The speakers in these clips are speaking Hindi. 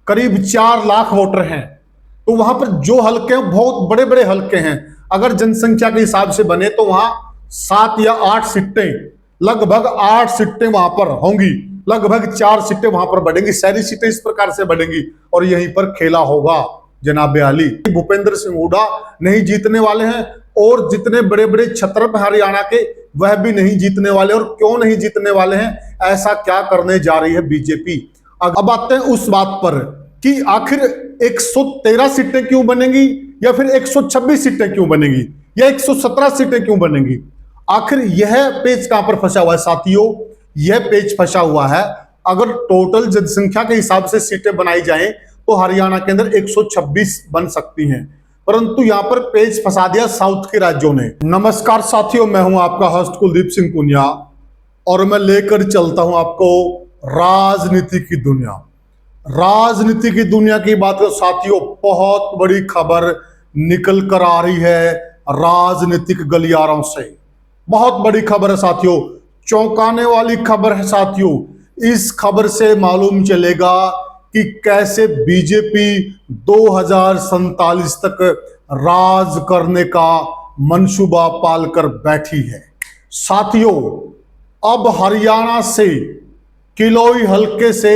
करीब 4 लाख वोटर हैं। तो वहां पर जो हलके हैं बहुत बड़े बड़े हलके हैं। अगर जनसंख्या के हिसाब से बने तो वहां 7 या 8 सीटें, लगभग 8 सीटें वहां पर होंगी, लगभग 4 सीटें वहां पर बढ़ेंगी। शहरी सीटें इस प्रकार से बढ़ेंगी और यहीं पर खेला होगा जनाब आली। भूपेंद्र सिंह हुड्डा नहीं जीतने वाले हैं और जितने बड़े बड़े छत्रप हरियाणा के वह भी नहीं जीतने वाले। और क्यों नहीं जीतने वाले हैं, ऐसा क्या करने जा रही है बीजेपी। अब आते हैं उस बात पर कि आखिर 113 सीटें क्यों बनेंगी या फिर 126 सीटें क्यों बनेंगी या 117 सीटें क्यों बनेंगी। आखिर यह पेच कहां पर फंसा हुआ है साथियों, यह पेच फंसा हुआ है। अगर टोटल जनसंख्या के हिसाब से सीटें बनाई जाएं तो हरियाणा के अंदर 126 बन सकती हैं, परंतु यहां पर पेच फंसा दिया साउथ के राज्यों ने। नमस्कार साथियों, मैं हूं आपका होस्ट कुलदीप सिंह पुनिया और मैं लेकर चलता हूं आपको राजनीति की दुनिया। राजनीति की दुनिया की बात करो साथियों, बहुत बड़ी खबर निकल कर आ रही है राजनीतिक गलियारों से। बहुत बड़ी खबर है साथियों, चौंकाने वाली खबर है साथियों। इस खबर से मालूम चलेगा कि कैसे बीजेपी 2047 तक राज करने का मंसूबा पालकर बैठी है। साथियों, अब हरियाणा से किलोई हलके से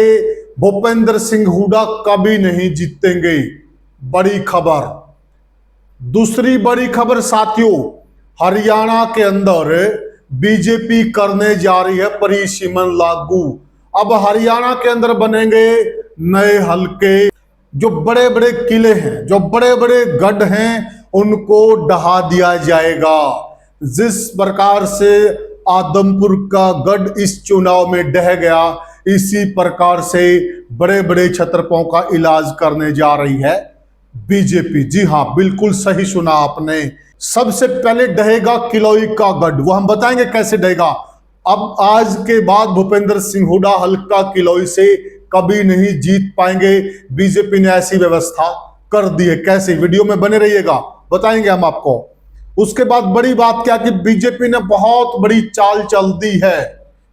भूपेंद्र सिंह हुड्डा कभी नहीं जीतेंगे। बड़ी खबर। दूसरी बड़ी खबर साथियों, हरियाणा के अंदर बीजेपी करने जा रही है परिसीमन लागू। अब हरियाणा के अंदर बनेंगे नए हलके। जो बड़े बड़े किले हैं, जो बड़े बड़े गढ़ हैं, उनको ढहा दिया जाएगा। जिस प्रकार से आदमपुर का गढ़ इस चुनाव में ढह गया, इसी प्रकार से बड़े बड़े छत्रपों का इलाज करने जा रही है बीजेपी। जी हां, बिल्कुल सही सुना आपने। सबसे पहले ढहेगा किलोई का गढ़, वो हम बताएंगे कैसे ढहेगा। अब आज के बाद भूपेंद्र सिंह हुड्डा हल्का किलोई से कभी नहीं जीत पाएंगे। बीजेपी ने ऐसी व्यवस्था कर दी है। कैसे, वीडियो में बने रहिएगा, बताएंगे हम आपको। उसके बाद बड़ी बात क्या कि बीजेपी ने बहुत बड़ी चाल चल दी है।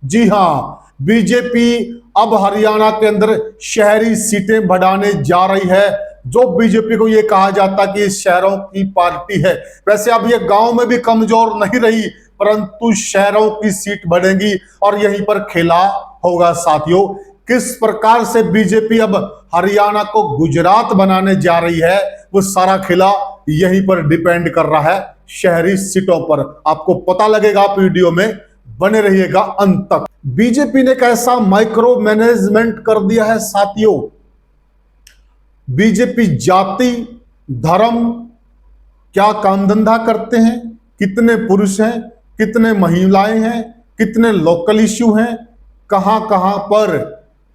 जी हां, बीजेपी अब हरियाणा के अंदर शहरी सीटें बढ़ाने जा रही है। जो बीजेपी को यह कहा जाता कि ये शहरों की पार्टी है, वैसे अब ये गांव में भी कमजोर नहीं रही, परंतु शहरों की सीट बढ़ेंगी और यहीं पर खेला होगा साथियों। किस प्रकार से बीजेपी अब हरियाणा को गुजरात बनाने जा रही है, वो सारा खेला यहीं पर डिपेंड कर रहा है शहरी सीटों पर। आपको पता लगेगा, आप वीडियो में बने रहिएगा अंत तक। बीजेपी ने कैसा माइक्रो मैनेजमेंट कर दिया है साथियों। बीजेपी जाति, धर्म, क्या काम धंधा करते हैं, कितने पुरुष हैं, कितने महिलाएं हैं, कितने लोकल इश्यू हैं, कहां कहां पर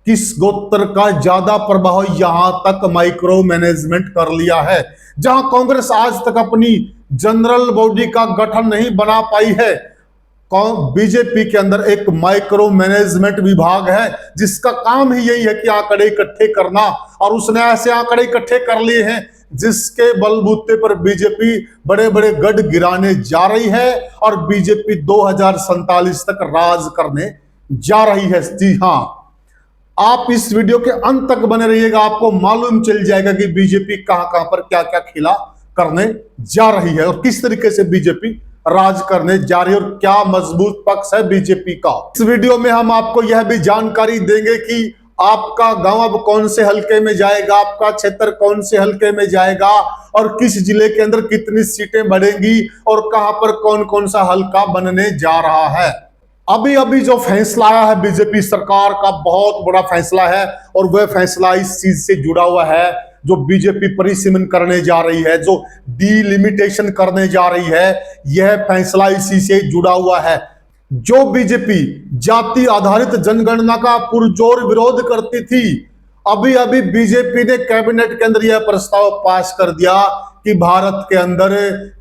किस गोत्र का ज्यादा प्रभाव, यहां तक माइक्रो मैनेजमेंट कर लिया है। जहां कांग्रेस आज तक अपनी जनरल बॉडी का गठन नहीं बना पाई है, बीजेपी के अंदर एक माइक्रो मैनेजमेंट विभाग है जिसका काम ही यही है कि आंकड़े इकट्ठे करना। और उसने ऐसे आंकड़े इकट्ठे कर लिए हैं जिसके बलबूते पर बीजेपी बड़े बड़े गढ़ गिराने जा रही है और बीजेपी 2047 तक राज करने जा रही है। जी हां, आप इस वीडियो के अंत तक बने रहिएगा, आपको मालूम चल जाएगा कि बीजेपी कहां कहां पर क्या क्या खेला करने जा रही है और किस तरीके से बीजेपी राज करने जा रही है और क्या मजबूत पक्ष है बीजेपी का। इस वीडियो में हम आपको यह भी जानकारी देंगे कि आपका गांव अब कौन से हलके में जाएगा, आपका क्षेत्र कौन से हलके में जाएगा और किस जिले के अंदर कितनी सीटें बढ़ेंगी और कहां पर कौन कौन सा हलका बनने जा रहा है। अभी अभी जो फैसला आया है बीजेपी सरकार का, बहुत बड़ा फैसला है और वह फैसला इस चीज से जुड़ा हुआ है जो बीजेपी परिसीमन करने जा रही है, जो डिलिमिटेशन करने जा रही है। यह फैसला इसी से जुड़ा हुआ है। जो बीजेपी जाति आधारित जनगणना का पुरजोर विरोध करती थी, अभी अभी बीजेपी ने कैबिनेट के अंदर यह प्रस्ताव पास कर दिया कि भारत के अंदर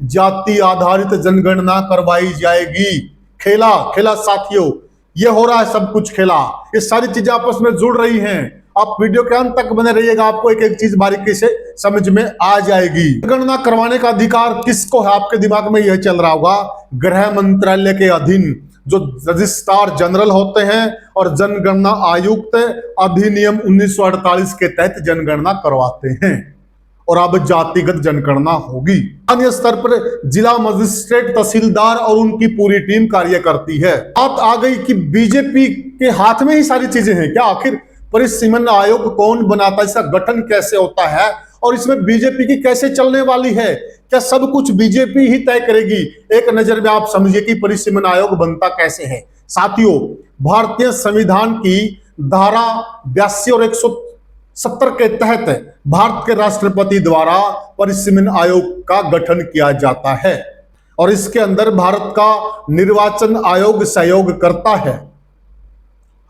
जाति आधारित जनगणना करवाई जाएगी। खेला खेला साथियों, ये हो रहा है सब कुछ खेला। ये सारी चीजें आपस में जुड़ रही हैं। आप वीडियो के अंत तक बने रहिएगा, आपको एक एक चीज बारीकी से समझ में आ जाएगी। गणना करवाने का अधिकार किसको है, आपके दिमाग में यह चल रहा होगा। गृह मंत्रालय के अधीन जो रजिस्ट्रार जनरल होते हैं और जनगणना आयुक्त अधिनियम 1948 के तहत जनगणना करवाते हैं। और अब जातिगत जनगणना होगी। स्थानीय स्तर पर जिला मजिस्ट्रेट, तहसीलदार और उनकी पूरी टीम कार्य करती है। बात आ गई कि बीजेपी के हाथ में ही सारी चीजें हैं क्या? आखिर परिसीमन आयोग कौन बनाता है, इसका गठन कैसे होता है और इसमें बीजेपी की कैसे चलने वाली है? क्या सब कुछ बीजेपी ही तय करेगी? एक नजर में आप समझिए कि परिसीमन आयोग बनता कैसे है। साथियों, भारतीय संविधान की धारा 82 और 170 के तहत भारत के राष्ट्रपति द्वारा परिसीमन आयोग का गठन किया जाता है और इसके अंदर भारत का निर्वाचन आयोग सहयोग करता है।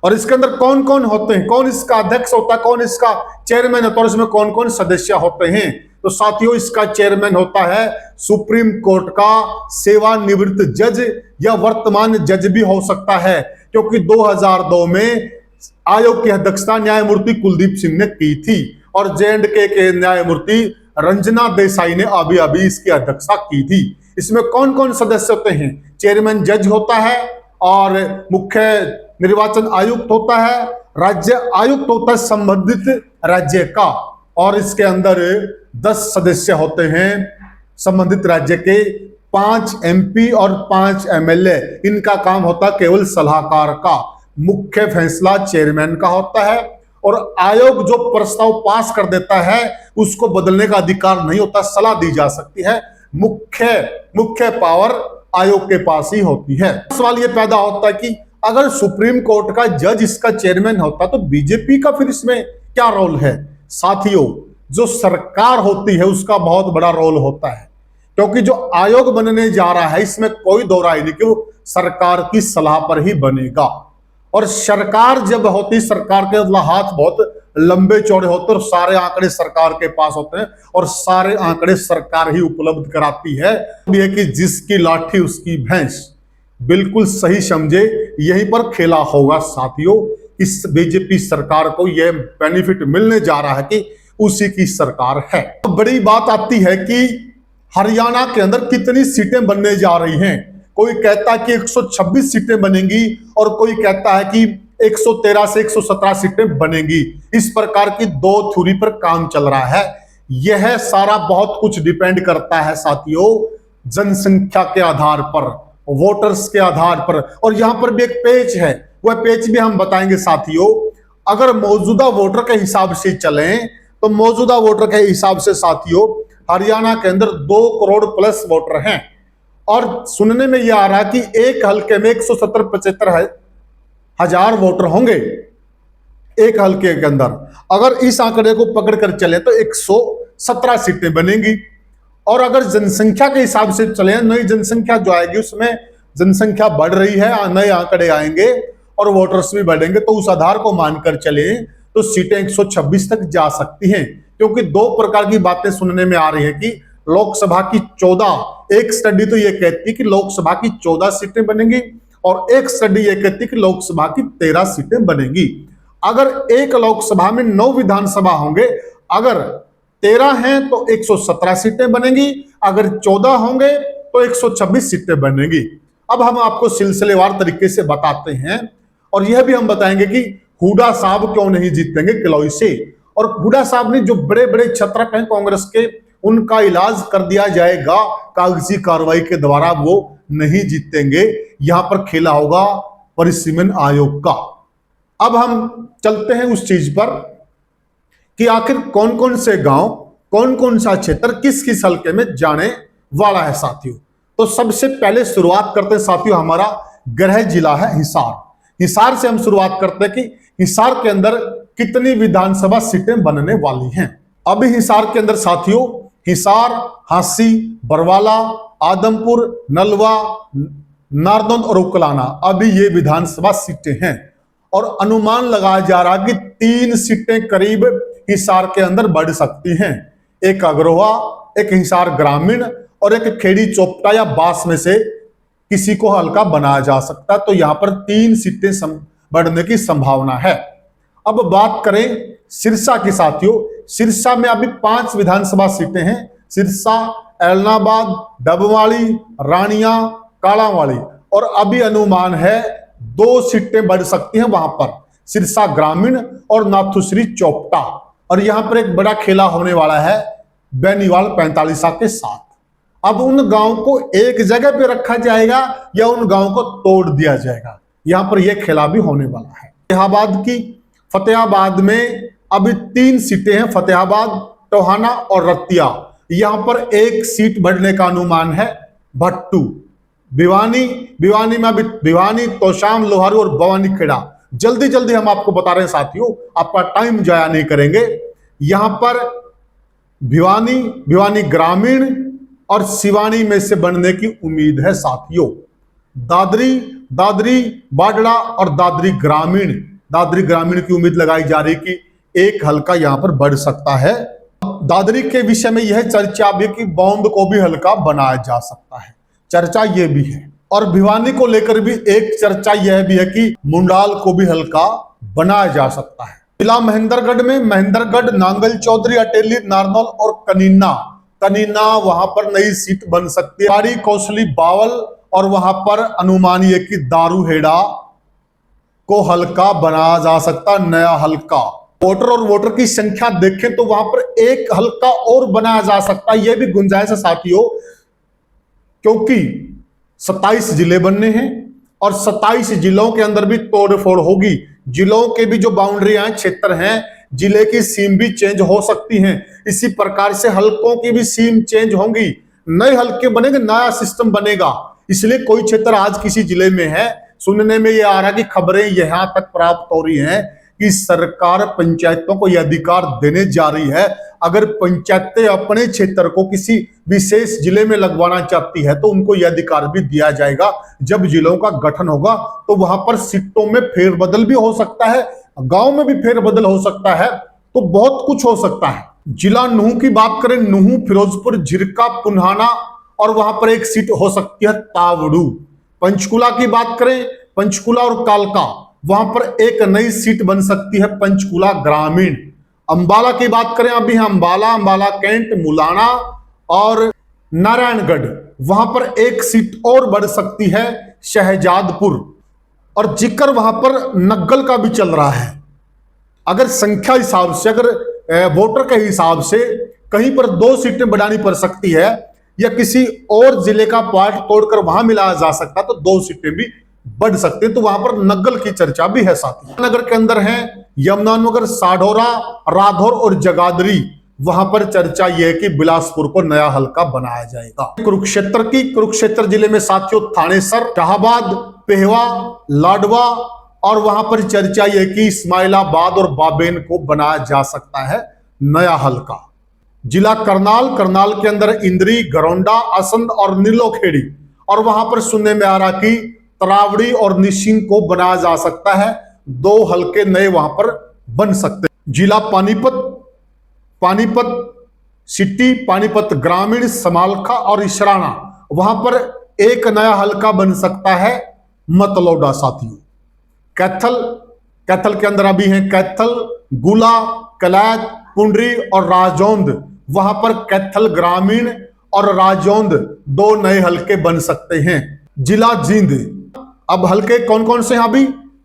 और इसके अंदर कौन कौन होते हैं, कौन इसका अध्यक्ष होता है, कौन इसका चेयरमैन होता है और इसमें कौन कौन सदस्य होते हैं? तो साथियों, इसका चेयरमैन होता है सुप्रीम कोर्ट का सेवानिवृत्त जज या वर्तमान जज भी हो सकता है, क्योंकि 2002 में आयोग की अध्यक्षता न्यायमूर्ति कुलदीप सिंह ने की थी और जे&के के न्यायमूर्ति रंजना देसाई ने अभी इसकी अध्यक्षता की थी। इसमें कौन कौन सदस्य होते हैं? चेयरमैन जज होता है और मुख्य निर्वाचन आयुक्त होता है, राज्य आयुक्त होता है संबंधित राज्य का, और इसके अंदर 10 सदस्य होते हैं संबंधित राज्य के, 5 MP और 5 MLA। इनका काम होता है केवल सलाहकार का। मुख्य फैसला चेयरमैन का होता है और आयोग जो प्रस्ताव पास कर देता है उसको बदलने का अधिकार नहीं होता, सलाह दी जा सकती है। मुख्य पावर आयोग के पास ही होती है। सवाल ये पैदा होता है कि अगर सुप्रीम कोर्ट का जज इसका चेयरमैन होता तो बीजेपी का फिर इसमें क्या रोल है? साथियों, जो सरकार होती है उसका बहुत बड़ा रोल होता है, क्योंकि जो आयोग बनने जा रहा है इसमें कोई दो राय नहीं कि वो सरकार की सलाह पर ही बनेगा। और सरकार जब होती, सरकार के हाथ बहुत लंबे चौड़े होते हैं और सारे आंकड़े सरकार के पास होते हैं और सारे आंकड़े सरकार ही उपलब्ध कराती है। यह कि जिसकी लाठी उसकी भैंस, बिल्कुल सही समझे, यहीं पर खेला होगा साथियों। इस बीजेपी सरकार को यह बेनिफिट मिलने जा रहा है कि उसी की सरकार है। तो बड़ी बात आती है कि हरियाणा के अंदर कितनी सीटें बनने जा रही हैं। कोई कहता है कि 126 सीटें बनेंगी और कोई कहता है कि 113 से 117 सीटें बनेंगी। इस प्रकार की 2 थ्योरी पर काम चल रहा है। यह सारा बहुत कुछ डिपेंड करता है साथियों जनसंख्या के आधार पर, वोटर्स के आधार पर। और यहां पर भी एक पेज है, वह पेज भी हम बताएंगे साथियों। अगर मौजूदा वोटर के हिसाब से चलें तो मौजूदा वोटर के हिसाब से साथियों हरियाणा के अंदर 2 करोड़ प्लस वोटर हैं और सुनने में यह आ रहा है कि एक हल्के में 170-75 हजार वोटर होंगे एक हल्के के अंदर। अगर इस आंकड़े को पकड़ कर चले तो 117 सीटें बनेंगी। और अगर जनसंख्या के हिसाब से चले, नई जनसंख्या जो आएगी उसमें जनसंख्या बढ़ रही है, नए आंकड़े आएंगे और वोटर्स भी बढ़ेंगे, तो उस आधार को मानकर चले तो सीटें 126 तक जा सकती हैं। क्योंकि 2 प्रकार की बातें सुनने में आ रही है कि लोकसभा की 14, एक स्टडी तो यह कहती है कि लोकसभा की 14 सीटें बनेंगी और एक स्टडी यह कहती है कि लोकसभा की 13 सीटें बनेंगी। अगर एक लोकसभा में 9 विधानसभा होंगे, अगर 13 हैं तो 117 सीटें बनेंगी, अगर 14 होंगे तो 126 सीटें बनेंगी। अब हम आपको सिलसिलेवार तरीके से बताते हैं और यह भी हम बताएंगे कि हुड्डा साहब क्यों नहीं जीतेंगे किलौई से। और हुड्डा साहब ने जो बड़े बड़े छत्रक हैं कांग्रेस के, उनका इलाज कर दिया जाएगा कागजी कार्रवाई के द्वारा, वो नहीं जीतेंगे। यहां पर खेला होगा परिसीमन आयोग का। अब हम चलते हैं उस चीज पर कि आखिर कौन कौन से गांव, कौन कौन सा क्षेत्र किस किस हल्के में जाने वाला है साथियों। तो सबसे पहले शुरुआत करते हैं साथियों, हमारा गृह जिला है हिसार। हिसार से हम शुरुआत करते हैं कि हिसार के अंदर कितनी विधानसभा सीटें बनने वाली हैं। अभी हिसार के अंदर साथियों हिसार, हांसी, बरवाला, आदमपुर, नलवा, नारनौंद और उकलाना, अभी ये विधानसभा सीटें हैं। और अनुमान लगाया जा रहा है कि 3 सीटें करीब हिसार के अंदर बढ़ सकती हैं। एक अग्रोहा, एक हिसार ग्रामीण और एक खेड़ी चोपटा या बास में से किसी को हल्का बनाया जा सकता है। तो यहां पर 3 सीटें बढ़ने की संभावना है। अब बात करें सिरसा की साथियों, सिरसा में अभी 5 विधानसभा सीटें हैं। सिरसा, एलनाबाद, डबवाली, रानिया, कालावाली। और अभी अनुमान है 2 सीटें बढ़ सकती हैं वहां पर, सिरसा ग्रामीण और नाथुश्री चोपटा। और यहां पर एक बड़ा खेला होने वाला है बेनीवाल 45 के साथ। अब उन गांव को एक जगह पे रखा जाएगा या उन गांव को तोड़ दिया जाएगा, यहां पर यह खेला भी होने वाला है। फतेहाबाद में अभी 3 सीटें हैं, फतेहाबाद, टोहाना और रतिया। यहां पर 1 सीट बढ़ने का अनुमान है भट्टू। भिवानी में अभी भिवानी, तोशाम, लोहारू और भवानी खेड़ा। जल्दी जल्दी हम आपको बता रहे हैं साथियों, आपका टाइम जाया नहीं करेंगे। यहां पर भिवानी ग्रामीण और सिवानी में से बनने की उम्मीद है साथियों। दादरी बाडड़ा और दादरी ग्रामीण की उम्मीद लगाई जा रही कि 1 हल्का यहां पर बढ़ सकता है। दादरी के विषय में यह चर्चा भी कि बौंद को भी हल्का बनाया जा सकता है, चर्चा यह भी है। और भिवानी को लेकर भी एक चर्चा यह भी है कि मुंडाल को भी हल्का बनाया जा सकता है। जिला महेंद्रगढ़ में महेंद्रगढ़, नांगल चौधरी, अटेली, नारनौल और कनीना वहां पर नई सीट बन सकती है। बाड़ी, कौशली, बावल और वहां पर अनुमान यह कि दारूहेड़ा को हल्का बनाया जा सकता, नया हल्का। वोटर की संख्या देखें तो वहां पर 1 हल्का और बनाया जा सकता है, यह भी गुंजाइश है साथियों, क्योंकि 27 जिले बनने हैं और 27 जिलों के अंदर भी तोड़फोड़ होगी। जिलों के भी जो बाउंड्रियां क्षेत्र हैं, जिले की सीम भी चेंज हो सकती हैं। इसी प्रकार से हल्कों की भी सीम चेंज होंगी, नए हल्के बनेंगे, नया सिस्टम बनेगा। इसलिए कोई क्षेत्र आज किसी जिले में है, सुनने में यह आ रहा है कि खबरें यहां तक प्राप्त हो रही हैं कि सरकार पंचायतों को यह अधिकार देने जा रही है, अगर पंचायतें अपने क्षेत्र को किसी विशेष जिले में लगवाना चाहती है तो उनको यह अधिकार भी दिया जाएगा। जब जिलों का गठन होगा तो वहां पर सीटों में फेरबदल भी हो सकता है, गांव में भी फेरबदल हो सकता है, तो बहुत कुछ हो सकता है। जिला नूह की बात करें, नूह, फिरोजपुर, झिरका, पुन्हाना और वहां पर 1 सीट हो सकती है तावड़ू। पंचकुला की बात करें, पंचकुला और कालका, वहां पर 1 नई सीट बन सकती है, पंचकुला ग्रामीण। अंबाला की बात करें, अभी अंबाला कैंट, मुलाना और नारायणगढ़, वहां पर 1 सीट और बढ़ सकती है, शहजादपुर। और जिक्र वहां पर नग्गल का भी चल रहा है। अगर संख्या हिसाब से, अगर वोटर के हिसाब से कहीं पर 2 सीटें बढ़ानी पड़ सकती है या किसी और जिले का पार्ट तोड़कर वहां मिलाया जा सकता, तो 2 सीटें भी बढ़ सकते हैं। तो वहां पर नग्गल की चर्चा भी है साथी। नगर के अंदर है यमुनानगर, साढौरा, राघौर और जगाधरी, वहां पर चर्चा यह है कि बिलासपुर को नया हल्का बनाया जाएगा। कुरुक्षेत्र जिले में साथियों थानेसर, शाहबाद, पेहवा, लाडवा और वहां पर चर्चा यह कि इस्माइलाबाद और बाबेन को बनाया जा सकता है नया हल्का। जिला करनाल के अंदर इंद्री, गरौंडा, असंध और नीलोखेड़ी, और वहां पर सुनने में आ रहा कि तरावड़ी और निशिंग को बनाया जा सकता है, 2 हल्के नए वहां पर बन सकते हैं। जिला पानीपत सिटी, पानीपत ग्रामीण, समालखा और इसराना, वहां पर 1 नया हल्का बन सकता है, मतलौडा साथियों। कैथल के अंदर अभी है कैथल, गुला, कलैत, पुंडरी और राजौंद, वहां पर कैथल ग्रामीण और राजौंद 2 नए हल्के बन सकते हैं। जिला जींद, अब हल्के कौन कौन से हैं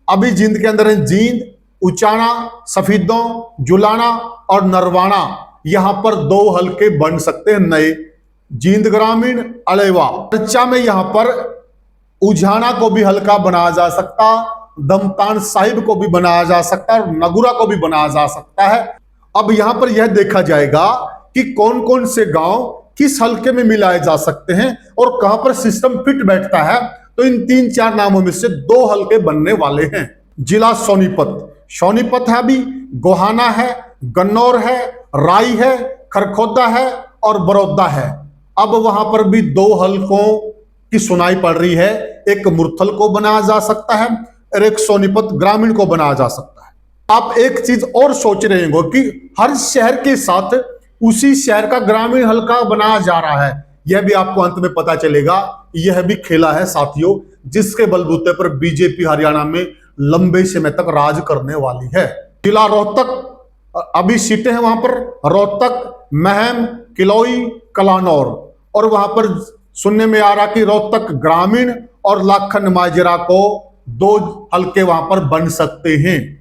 अभी जींद के अंदर है जींद, उचाना, सफीदों, जुलाना और नरवाना, यहां पर 2 हल्के बन सकते हैं नए। जींद ग्रामीण, अलेवा। चर्चा में यहां पर उझाना को भी हल्का बनाया जा सकता, दमतान साहिब को भी बनाया जा सकता है और नगुरा को भी बनाया जा सकता है। अब यहां पर यह देखा जाएगा कि कौन कौन से गांव किस हल्के में मिलाए जा सकते हैं और कहां पर सिस्टम फिट बैठता है। तो इन 3-4 नामों में से 2 हल्के बनने वाले हैं। जिला सोनीपत है, अभी गोहाना है, गन्नौर है, राई है, खरखोदा है और बड़ौदा है। अब वहां पर भी 2 हल्कों की सुनाई पड़ रही है, एक मुरथल को बनाया जा सकता है और एक सोनीपत ग्रामीण को बनाया जा सकता है। आप एक चीज और सोच रहे होंगे कि हर शहर के साथ उसी शहर का ग्रामीण हल्का बनाया जा रहा है, यह भी आपको अंत में पता चलेगा। यह भी खेला है साथियों, जिसके बलबूते पर बीजेपी हरियाणा में लंबे समय तक राज करने वाली है। जिला रोहतक, अभी सीटें हैं वहां पर रोहतक, महम, किलोई, कलानौर, और वहां पर सुनने में आ रहा कि रोहतक ग्रामीण और लाखन माजरा को 2 हलके वहां पर बन सकते हैं।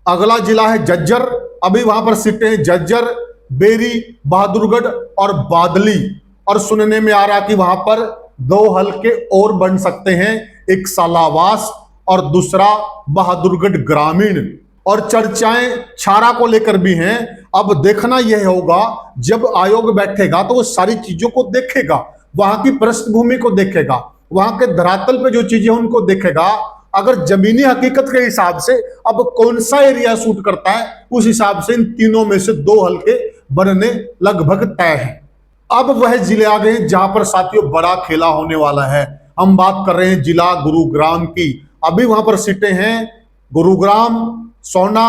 अगला जिला है झज्जर। अभी वहां पर सीटें हैं झज्जर, बेरी, बहादुरगढ़ और बादली, और सुनने में आ रहा कि वहां पर 2 हलके और बन सकते हैं, एक सालावास और दूसरा बहादुरगढ़ ग्रामीण। और चर्चाएं छारा को लेकर भी हैं। अब देखना यह होगा, जब आयोग बैठेगा तो वो सारी चीजों को देखेगा, वहां की पृष्ठभूमि को देखेगा, वहां के धरातल पे जो चीजें उनको देखेगा। अगर जमीनी हकीकत के हिसाब से अब कौन सा एरिया सूट करता है, उस हिसाब से इन तीनों में से 2 हलके बनने लगभग तय है। अब वह जिले आ गए जहां पर साथियों बड़ा खेला होने वाला है। हम बात कर रहे हैं जिला गुरुग्राम की। अभी वहां पर सीटें हैं गुरुग्राम, सोना,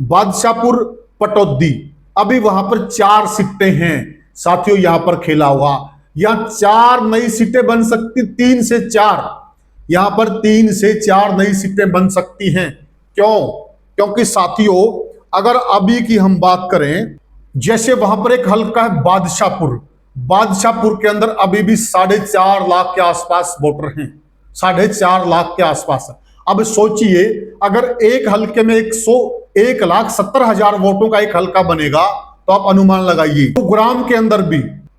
बादशाहपुर, पटौदी। अभी वहां पर 4 सीटें हैं साथियों। यहां पर खेला हुआ, यहां 4 नई सीटें बन सकती, 3 से 4, यहां पर 3 से 4 नई सीटें बन सकती हैं। क्यों? क्योंकि साथियों अगर अभी की हम बात करें, जैसे वहां पर एक हल्का है बादशाहपुर। बादशाहपुर के अंदर अभी भी 4.5 लाख के आसपास वोटर हैं, 4.5 लाख के आसपास। अब सोचिए अगर एक हल्के में 1,70,000 वोटों का एक हल्का बनेगा, तो आप अनुमान लगाइए गुरुग्राम के अंदर भी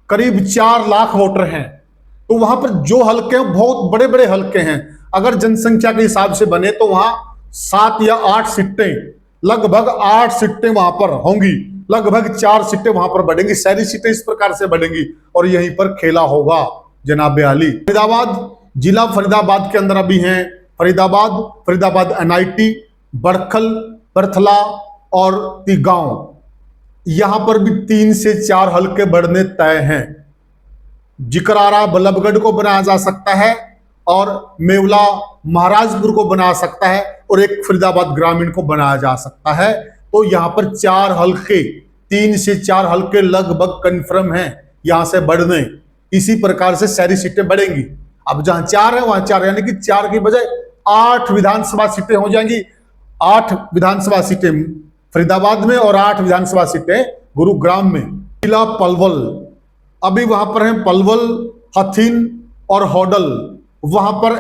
करीब 4 लाख वोटर हैं। तो वहां पर जो हल्के हैं बहुत बड़े बड़े हल्के हैं। अगर जनसंख्या के हिसाब से बने तो वहां 7 या 8 सीटें, लगभग 8 सीटें वहां पर होंगी, लगभग 4 सीटें वहां पर बढ़ेंगी। शहरी सीटें इस प्रकार से बढ़ेंगी और यहीं पर खेला होगा जनाब अली। फरीदाबाद जिला, फरीदाबाद के अंदर अभी हैं फरीदाबाद NIT, बड़खल, बरथला और तिगांव। यहां पर भी 3 से 4 हल्के बढ़ने तय हैं। जिकरारा बल्लभगढ़ को बनाया जा सकता है और मेवला महाराजपुर को बना सकता है और एक फरीदाबाद ग्रामीण को बनाया जा सकता है। तो यहां पर 4 हल्के, 3 से 4 हल्के लगभग कंफर्म हैं यहां से बढ़ने। इसी प्रकार से शहरी सीटें बढ़ेंगी। अब जहां 4 है वहां 4, यानी कि 4 की बजाय 8 विधानसभा सीटें हो जाएंगी। 8 विधानसभा सीटें फरीदाबाद में और 8 विधानसभा सीटें गुरुग्राम में। जिला पलवल, अभी वहां पर है पलवल, हथीन और होडल। वहां पर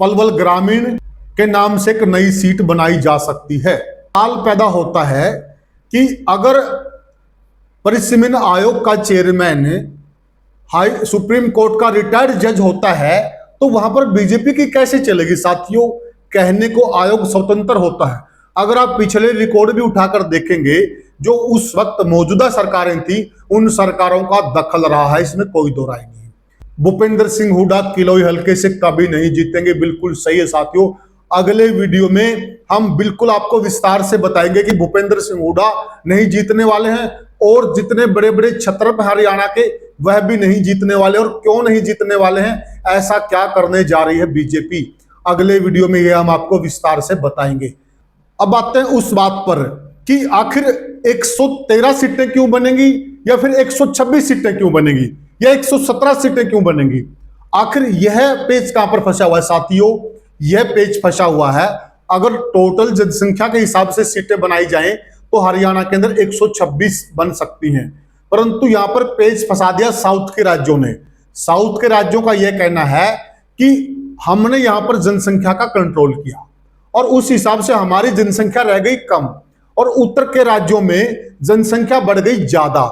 पलवल ग्रामीण के नाम से एक नई सीट बनाई जा सकती है। सवाल पैदा होता है कि अगर परिसीमन आयोग का चेयरमैन सुप्रीम कोर्ट का रिटायर्ड जज होता है, तो वहां पर बीजेपी की कैसे चलेगी साथियों? कहने को आयोग स्वतंत्र होता है। अगर आप पिछले रिकॉर्ड भी उठाकर देखेंगे, जो उस वक्त मौजूदा सरकारें थी, उन सरकारों का दखल रहा है, इसमें कोई दो राय नहीं। भूपेंद्र सिंह हुड्डा किलोई हल्के से कभी नहीं जीतेंगे, बिल्कुल सही है साथियों। अगले वीडियो में हम बिल्कुल आपको विस्तार से बताएंगे कि भूपेंद्र सिंह हुड्डा नहीं जीतने वाले हैं और जितने बड़े बड़े छत्र हरियाणा के वह भी नहीं जीतने वाले, और क्यों नहीं जीतने वाले हैं, ऐसा क्या करने जा रही है बीजेपी। अगले वीडियो में यह हम आपको विस्तार से बताएंगे। अब आते हैं उस बात पर कि आखिर 113 सीटें क्यों बनेंगी, या फिर 126 सीटें क्यों बनेंगी, या 117 सीटें क्यों बनेंगी। आखिर यह पेच कहां पर फंसा हुआ है साथियों? यह पेच फंसा हुआ है, अगर टोटल जनसंख्या के हिसाब से सीटें बनाई जाएं तो हरियाणा के अंदर 126 बन सकती हैं, परंतु यहां पर पेच फंसा दिया साउथ के राज्यों ने। साउथ के राज्यों का यह कहना है कि हमने यहां पर जनसंख्या का कंट्रोल किया और उस हिसाब से हमारी जनसंख्या रह गई कम, और उत्तर के राज्यों में जनसंख्या बढ़ गई ज्यादा।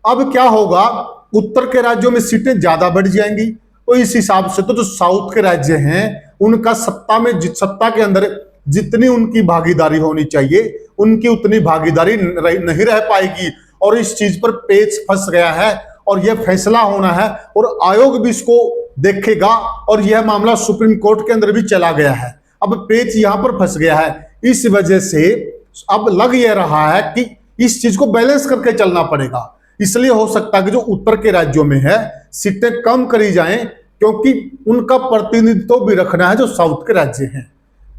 अब क्या होगा, उत्तर के राज्यों में सीटें ज्यादा बढ़ जाएंगी, तो इस हिसाब से तो जो साउथ के राज्य हैं उनका सत्ता के अंदर जितनी उनकी भागीदारी होनी चाहिए उनकी उतनी भागीदारी नहीं रह पाएगी, और इस चीज पर पेच फंस गया है और यह फैसला होना है और आयोग भी इसको देखेगा, और यह मामला सुप्रीम कोर्ट के अंदर भी चला गया है। अब पेच यहां पर फंस गया है, इस वजह से अब लग यह रहा है कि इस चीज को बैलेंस करके चलना पड़ेगा। इसलिए हो सकता है कि जो उत्तर के राज्यों में है सीटें कम करी जाएं, क्योंकि उनका प्रतिनिधित्व भी रखना है जो साउथ के राज्य हैं।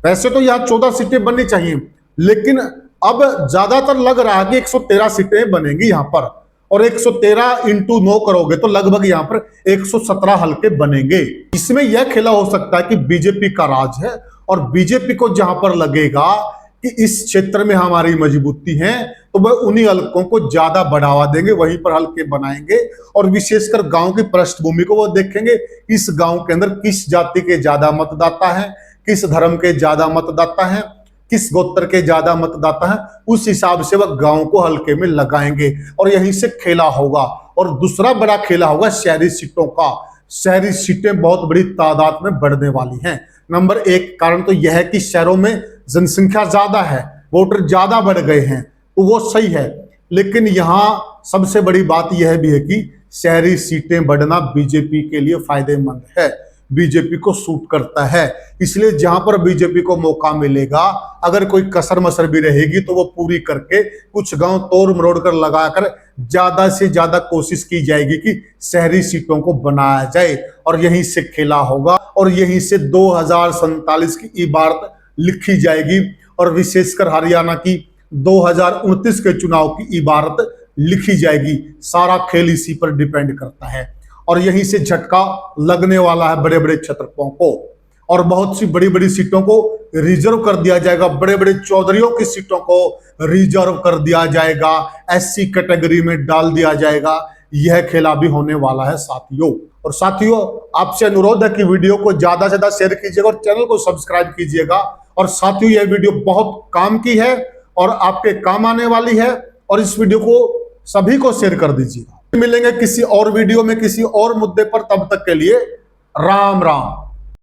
वैसे तो यहां 14 सीटें बननी चाहिए, लेकिन अब ज्यादातर लग रहा है कि 113 सीटें बनेंगी यहां पर, और 113 इंटू 9 करोगे तो लगभग यहां पर 117 हल्के बनेंगे। इसमें यह खेला हो सकता है कि बीजेपी का राज है और बीजेपी को जहां पर लगेगा कि इस क्षेत्र में हमारी मजबूती है, तो वह उन्हीं हलकों को ज्यादा बढ़ावा देंगे, वहीं पर हलके बनाएंगे और विशेषकर गांव की पृष्ठभूमि को वो देखेंगे, इस गांव के अंदर किस जाति के ज्यादा मतदाता हैं, किस धर्म के ज्यादा मतदाता हैं, किस गोत्र के ज्यादा मतदाता हैं, उस हिसाब से वह गांव को हलके में लगाएंगे और यहीं से खेला होगा। और दूसरा बड़ा खेला होगा शहरी सीटों का। शहरी सीटें बहुत बड़ी तादाद में बढ़ने वाली हैं। नंबर एक कारण तो यह है कि शहरों में जनसंख्या ज्यादा है, वोटर ज्यादा बढ़ गए हैं, तो वो सही है। लेकिन यहां सबसे बड़ी बात यह भी है कि शहरी सीटें बढ़ना बीजेपी के लिए फायदेमंद है, बीजेपी को सूट करता है। इसलिए जहां पर बीजेपी को मौका मिलेगा, अगर कोई कसर मसर भी रहेगी तो वो पूरी करके कुछ गांव तोड़ मरोड़ कर लगाकर ज्यादा से ज्यादा कोशिश की जाएगी कि शहरी सीटों को बनाया जाए और यहीं से खेला होगा और यहीं से 2047 की इबारत लिखी जाएगी और विशेषकर हरियाणा की 2029 के चुनाव की इबारत लिखी जाएगी। सारा खेल इसी पर डिपेंड करता है और यहीं से झटका लगने वाला है बड़े बड़े क्षेत्रों को और बहुत सी बड़ी बड़ी सीटों को रिजर्व कर दिया जाएगा, बड़े बड़े चौधरियों की सीटों को रिजर्व कर दिया जाएगा, एससी कैटेगरी में डाल दिया जाएगा। यह खेला भी होने वाला है साथियों। और साथियों, आपसे अनुरोध है कि वीडियो को ज्यादा से ज्यादा शेयर कीजिएगा और चैनल को सब्सक्राइब कीजिएगा। और साथियों, यह वीडियो बहुत काम की है और आपके काम आने वाली है और इस वीडियो को सभी को शेयर कर दीजिएगा। मिलेंगे किसी और वीडियो में किसी और मुद्दे पर, तब तक के लिए राम राम।